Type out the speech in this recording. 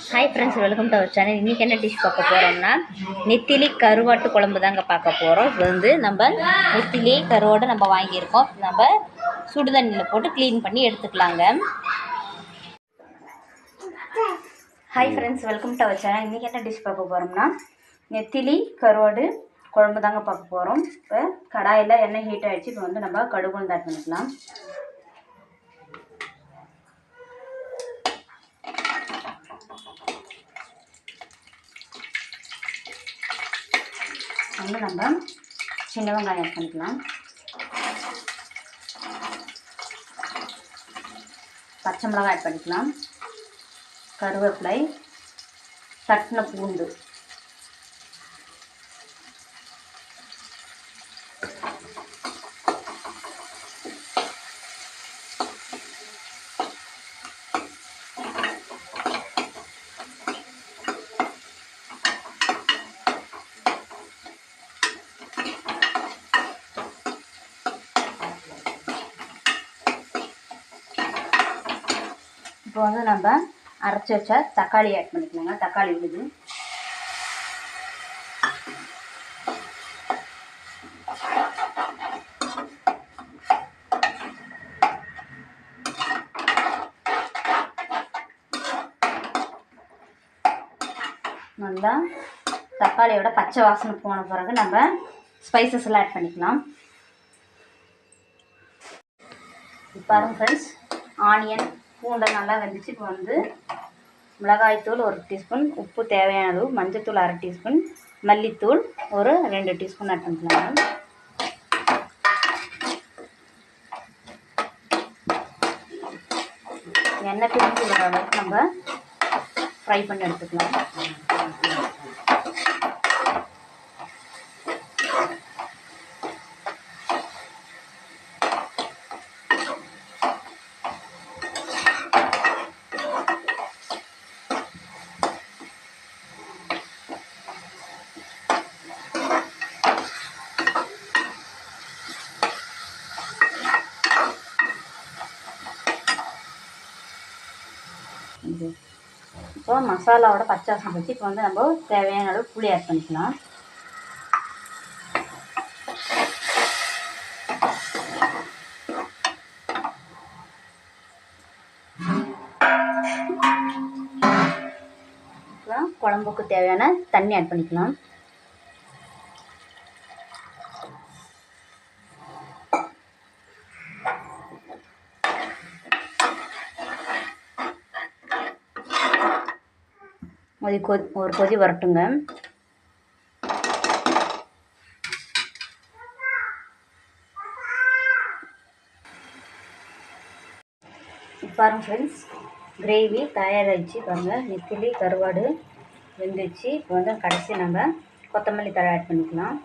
Hi friends, welcome to our channel. இன்றைக்கி என்ன dish பார்க்க போகிறோம்னா நெத்திலி கருவாட்டு குழம்பு தாங்க பார்க்க போகிறோம். இது வந்து நம்ம நெத்திலி கருவாடு நம்ம வாங்கியிருக்கோம். நம்ம சுடுதண்ணியில் போட்டு க்ளீன் பண்ணி எடுத்துக்கலாங்க. Hi friends, welcome to our channel. இன்றைக்கி என்ன டிஷ் பார்க்க போகிறோம்னா நெத்திலி கருவாடு குழம்பு தாங்க பார்க்க போகிறோம். இப்போ கடாயில் எண்ணெய் ஹீட் ஆகிடுச்சு. இப்போ வந்து நம்ம கடுகு ஆட் பண்ணிக்கலாம். வந்து நம்ம சின்ன வெங்காயம் ஆட் பண்ணிக்கலாம். பச்சை மிளகாய் ஆட் பண்ணிக்கலாம். கருவேப்பிலை, தட்டின பூண்டு, இப்போ வந்து நம்ம அரைச்சி வச்ச தக்காளி ஆட் பண்ணிக்கலாங்க. தக்காளி விழுது, நல்லா தக்காளியோட பச்சை வாசனை போன பிறகு நம்ம ஸ்பைசஸ் எல்லாம் ஆட் பண்ணிக்கலாம். பாருங்க ஃப்ரெண்ட்ஸ், ஆனியன் பூண்டை நல்லா வெந்துச்சு. இப்போ வந்து மிளகாய்த்தூள் 1 டீஸ்பூன், உப்பு தேவையான அளவு, மஞ்சத்தூள் 1/2 டீஸ்பூன், மல்லித்தூள் ஒரு 2 டீஸ்பூன் ஆட் பண்ணிக்கலாம். எண்ணெய் பிரிஞ்சு வர அளவுக்கு நம்ம ஃப்ரை பண்ணி எடுத்துக்கலாம். இப்போ மசாலாவோட பச்சை வாசனை வச்சு இப்போ வந்து நம்ம தேவையான அளவு புளி ஆட் பண்ணிக்கலாம். அப்புறம் குழம்புக்கு தேவையான தண்ணி ஆட் பண்ணிக்கலாம். ஒரு கொதி வரட்டுங்க. பாருங்க ஃப்ரெண்ட்ஸ், கிரேவி தயாராகிடுச்சு. பாருங்கள், நெத்திலி கருவாடு வெந்துச்சு. இப்போ வந்து கடைசி நம்ம கொத்தமல்லி தழை ஆட் பண்ணிக்கலாம்.